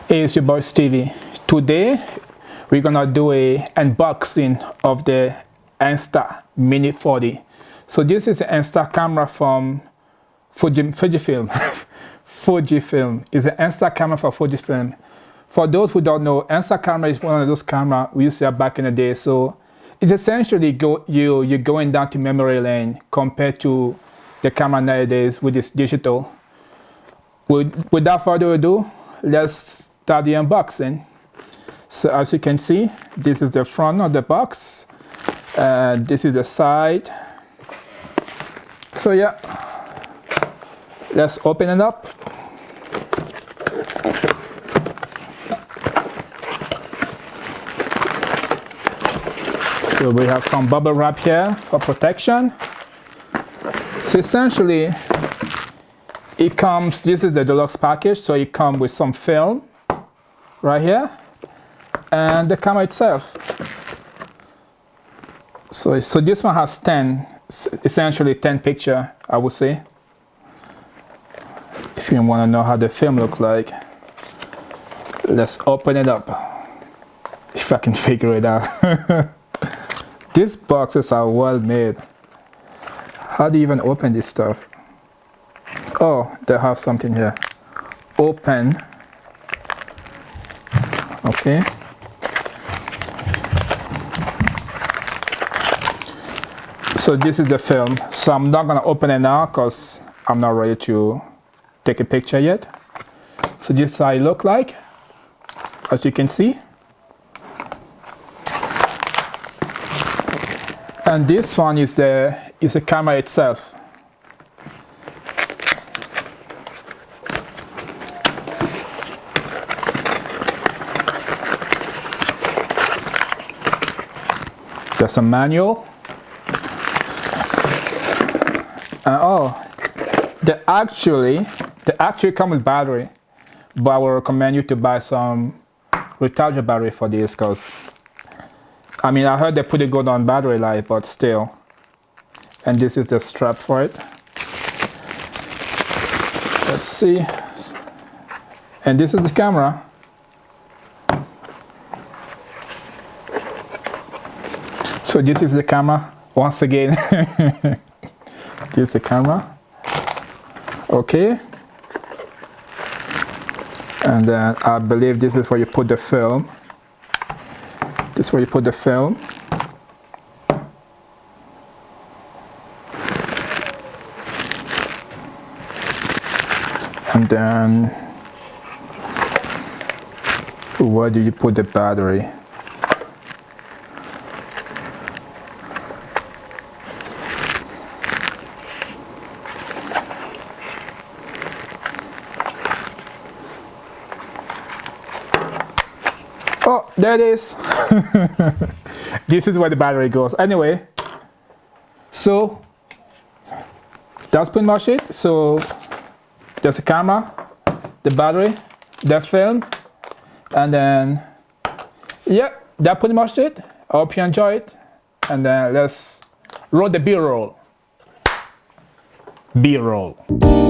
Hey, it's your boy Stevie. Today we're gonna do a unboxing of the Insta Mini 40. So this is the Insta camera from Fujifilm. Fujifilm is an Insta camera for Fujifilm. For those who don't know, Insta camera is one of those cameras we used to have back in the day. So it's essentially you're going down to memory lane compared to the camera nowadays with this digital. Without further ado, let's start the unboxing. So as you can see, this is the front of the box, and this is the side. So yeah, let's open it up. So we have some bubble wrap here for protection. So essentially, it comes, this is the deluxe package, so it comes with some film right here and the camera itself. So this one has 10, essentially 10 pictures, I would say. If you want to know how the film looks like, let's open it up. If I can figure it out. These boxes are well made. How do you even open this stuff? Oh, they have something here. Open. Okay. So this is the film. So I'm not gonna open it now because I'm not ready to take a picture yet. So this is how it looks like, as you can see. And this one is the camera itself. There's a manual. They actually come with battery, but I will recommend you to buy some rechargeable battery for this, because I mean, I heard they put it good on battery life, but still. And this is the strap for it. Let's see. And this is the camera. So this is the camera. Once again, this is the camera. Okay. And then I believe this is where you put the film. This is where you put the film. And then where do you put the battery? Oh, there it is. This is where the battery goes. Anyway, so that's pretty much it. So there's the camera, the battery, the film, and then yeah, that's pretty much it. I hope you enjoy it. And then let's roll the B-roll. B-roll.